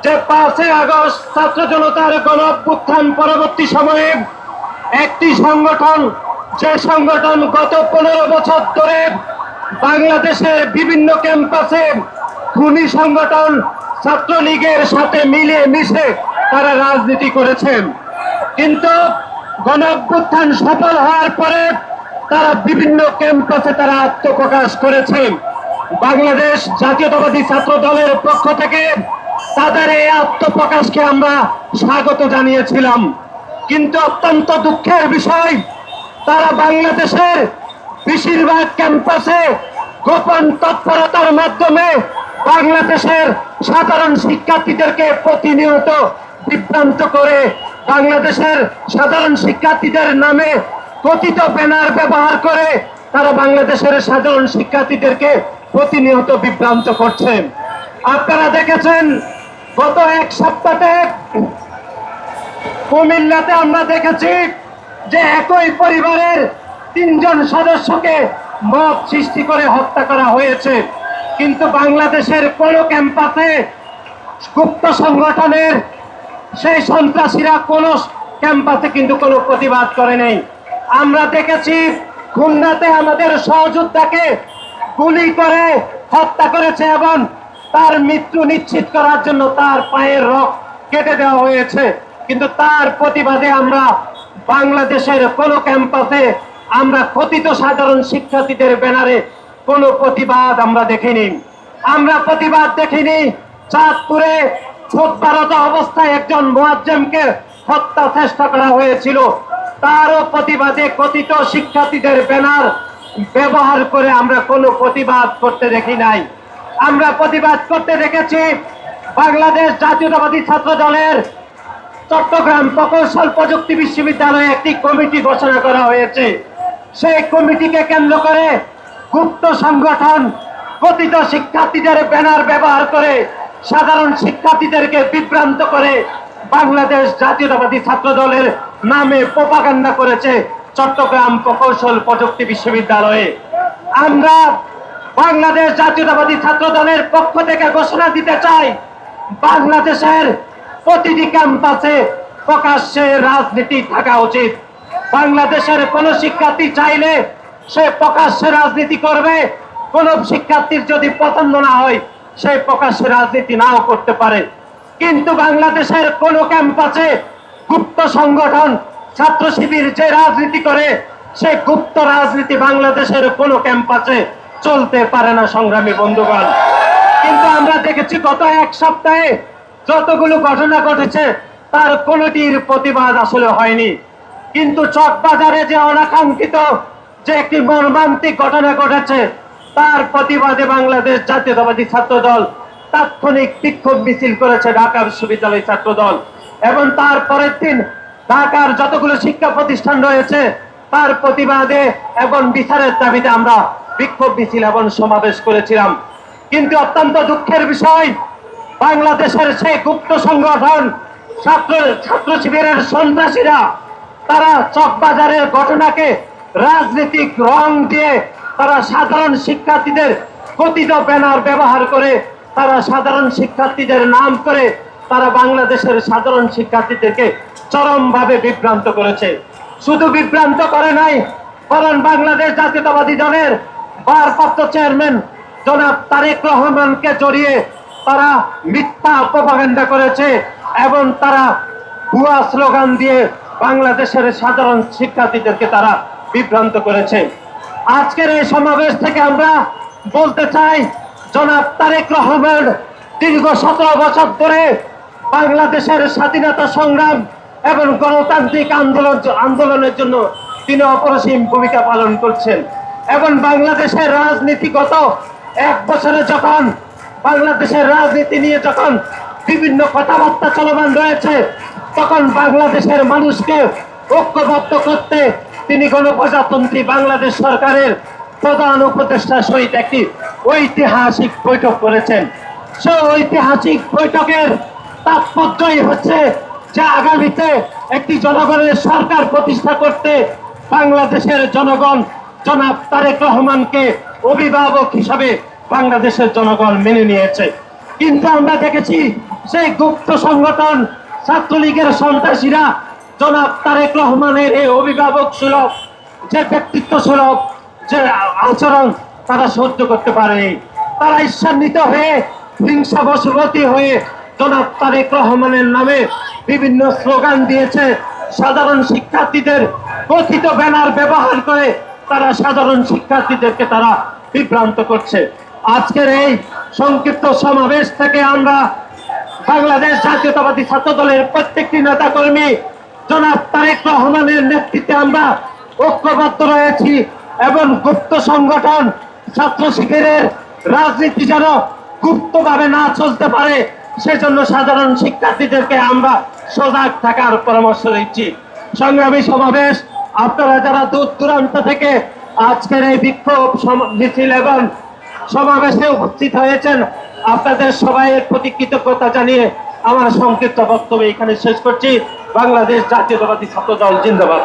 যে 5ই আগস্ট ছাত্র জনতার গণ অভ্যুত্থান পরবর্তী সময়ে একটি সংগঠন, যে সংগঠন গত 15 বছর ধরে বাংলাদেশের বিভিন্ন ক্যাম্পাসে খুনি সংগঠন ছাত্রলীগের সাথে মিলে মিশে তারা রাজনীতি করেছেন, কিন্তু গণ অভ্যুত্থান সফল হওয়ার পরে তারা বিভিন্ন ক্যাম্পাসে তারা আত্মপ্রকাশ করেছেন। বাংলাদেশ জাতীয়তাবাদী ছাত্র দলের পক্ষ থেকে তাদের এই আত্মপ্রকাশকে আমরা স্বাগত জানিয়েছিলাম, কিন্তু অত্যন্ত দুঃখের বিষয় তারা বাংলাদেশের বেশিরভাগ ক্যাম্পাসে গোপন তৎপরতার মাধ্যমে বাংলাদেশের সাধারণ শিক্ষার্থীদেরকে প্রতিনিয়ত বিভ্রান্ত করে বাংলাদেশের সাধারণ শিক্ষার্থীদের নামে কথিত ব্যানার ব্যবহার করে তারা বাংলাদেশের সাধারণ শিক্ষার্থীদেরকে প্রতিনিয়ত বিভ্রান্ত করছেন। আপনারা দেখেছেন গত এক সপ্তাহে কুমিল্লাতে আমরা দেখেছি যে একই পরিবারের 3 জন সদস্যকে মব সৃষ্টি করে হত্যা করা হয়েছে, কিন্তু বাংলাদেশের কোন ক্যাম্পাসে গুপ্ত সংগঠনের সেই সন্ত্রাসীরা কোন ক্যাম্পাসে কিন্তু কোনো প্রতিবাদ করে নেই। আমরা দেখেছি খুলনাতে আমাদের সহযোদ্ধাকে গুলি করে হত্যা করেছে এবং তার মৃত্যু নিশ্চিত করার জন্য তার পায়ের রক কেটে দেওয়া হয়েছে, কিন্তু তার প্রতিবাদে আমরা বাংলাদেশের কোন ক্যাম্পাসে আমরা কথিত সাধারণ শিক্ষার্থীদের ব্যানারে কোনো প্রতিবাদ আমরা দেখিনি। আমরা প্রতিবাদ দেখিনি চাঁদপুরে ছোটবারত অবস্থায় একজন মুয়াজ্জেমকে হত্যা চেষ্টা করা হয়েছিল, তারও প্রতিবাদে কথিত শিক্ষার্থীদের ব্যানার ব্যবহার করে আমরা কোনো প্রতিবাদ করতে দেখি নাই। আমরা প্রতিবাদ করতে দেখেছি বাংলাদেশ জাতীয়তাবাদী ছাত্র দলের চট্টগ্রাম প্রকৌশল প্রযুক্তি বিশ্ববিদ্যালয়ে একটি কমিটি ঘোষণা করা হয়েছে। সেই কমিটিকে কেন্দ্র করে গুপ্ত সংগঠন কথিত শিক্ষার্থীদের ব্যানার ব্যবহার করে সাধারণ শিক্ষার্থীদেরকে বিভ্রান্ত করে বাংলাদেশ জাতীয়তাবাদী ছাত্র দলের নামে প্রোপাগান্ডা করেছে চট্টগ্রাম প্রকৌশল প্রযুক্তি বিশ্ববিদ্যালয়ে। আমরা বাংলাদেশ জাতীয়তাবাদী ছাত্র দলের পক্ষ থেকে ঘোষণা দিতে চাই, বাংলাদেশের প্রতিটি ক্যাম্পাসে প্রকাশ্যে রাজনীতি থাকা উচিত। বাংলাদেশের কোন শিক্ষার্থী চাইলে সে প্রকাশ্যে রাজনীতি করবে, কোন শিক্ষার্থীর যদি পছন্দ না হয় সে প্রকাশ্যে রাজনীতি নাও করতে পারে, কিন্তু বাংলাদেশের কোন ক্যাম্পাসে গুপ্ত সংগঠন ছাত্র শিবির যে রাজনীতি করে সেই গুপ্ত রাজনীতি বাংলাদেশের কোন ক্যাম্পাসে চলতে পারে না সংগ্রামী বন্ধুগণ। কিন্তু আমরা দেখেছি গত এক সপ্তাহে যতগুলো ঘটনা ঘটেছে তার কোনটির প্রতিবাদ আসলে হয়নি, কিন্তু চকবাজারে যে অনাকাঙ্ক্ষিত যে একটি মর্মান্তিক ঘটনা ঘটেছে তার প্রতিবাদে বাংলাদেশ জাতীয়তাবাদী ছাত্র দল তাৎক্ষণিক বিক্ষোভ মিছিল করেছে ঢাকা বিশ্ববিদ্যালয় ছাত্র দল, এবং তার পরের দিন ঢাকার যতগুলো শিক্ষা প্রতিষ্ঠান রয়েছে তার প্রতিবাদে এবং বিচারের দাবিতে আমরা বিক্ষোভ মিছিল এবং সমাবেশ করেছিলাম। কিন্তু অত্যন্ত দুঃখের বিষয় বাংলাদেশের সেই গুপ্ত সংগঠন ছাত্র শিবিরের সন্ত্রাসীরা তারা চকবাজারের ঘটনাকে রাজনৈতিক রং দিয়ে তারা সাধারণ শিক্ষার্থীদের কথিত ব্যানার ব্যবহার করে তারা সাধারণ শিক্ষার্থীদের নাম করে তারা বাংলাদেশের সাধারণ শিক্ষার্থীদেরকে চরমভাবে বিভ্রান্ত করেছে। শুধু বিভ্রান্ত করে নাই, বরং বাংলাদেশ জাতীয়তাবাদী দলের ভারপ্রাপ্ত চেয়ারম্যান জনাব তারেক রহমানকে জড়িয়ে তারা মিথ্যা প্রপাগান্ডা করেছে এবং তারা ভুয়া স্লোগান দিয়ে বাংলাদেশের সাধারণ শিক্ষার্থীদেরকে তারা বিভ্রান্ত করেছে। আজকের এই সমাবেশ থেকে আমরা বলতে চাই, জনাব তারেক রহমান দীর্ঘ 17 বছর ধরে বাংলাদেশের স্বাধীনতা সংগ্রাম এবং গণতান্ত্রিক আন্দোলনের জন্য তিনি অপরিসীম ভূমিকা পালন করছেন, এবং বাংলাদেশের রাজনীতিগত 1 বছরে যখন বাংলাদেশের রাজনীতি নিয়ে যখন বিভিন্ন কথাবার্তা চলমান রয়েছে তখন বাংলাদেশের মানুষকে ঐক্যবদ্ধ করতে তিনি গণপ্রজাতন্ত্রী বাংলাদেশ সরকারের প্রধান উপদেষ্টার সহিত একটি ঐতিহাসিক বৈঠক করেছেন। সেই ঐতিহাসিক বৈঠকের তাৎপর্যই হচ্ছে যে আগামীতে একটি জনগণের সরকার প্রতিষ্ঠা করতে বাংলাদেশের জনগণ জনাব তারেক রহমানকে অভিভাবক হিসাবে বাংলাদেশের জনগণ মেনে নিয়েছে। কিন্তু আমরা দেখেছি সেই গুপ্ত সংগঠন ছাত্রলীগের সন্ত্রাসীরা জনাব তারেক রহমানের এই অভিভাবক সুলভ যে ব্যক্তিত্ব সুলভ যে আচরণ তারা সহ্য করতে পারেনি। তারা ঈর্ষান্বিত হয়ে হিংসা বশবর্তী হয়ে জনাব তারেক রহমানের নামে বিভিন্ন স্লোগান দিয়েছে। সাধারণ শিক্ষার্থীদের কথিত ব্যানার ব্যবহার করে তারা সাধারণ শিক্ষার্থীদেরকে তারা বিভ্রান্ত করছে। আজকের এই সংক্ষিপ্ত সমাবেশ থেকে আমরা বাংলাদেশ জাতীয়তাবাদী ছাত্র দলের প্রত্যেকটি নেতা কর্মী জনাব তারেক রহমানের নেতৃত্বে আমরা ঐক্যবদ্ধ রয়েছি এবং গুপ্ত সংগঠন ছাত্র শিবিরের রাজনীতি যেন গুপ্তভাবে না চলতে পারে সেজন্য সাধারণ শিক্ষার্থীদেরকে আমরা সজাগ থাকার পরামর্শ দিচ্ছি। সংগ্রামী সমাবেশ আপনারা যারা দূর দূরান্ত থেকে আজকের এই বিক্ষোভ মিছিল এবং সমাবেশে উপস্থিত হয়েছেন আপনাদের সবাইয়ের প্রতি কৃতজ্ঞতা জানিয়ে আমার সংক্ষিপ্ত বক্তব্য এখানে শেষ করছি। বাংলাদেশ জাতীয়তাবাদী ছাত্র দল জিন্দাবাদ।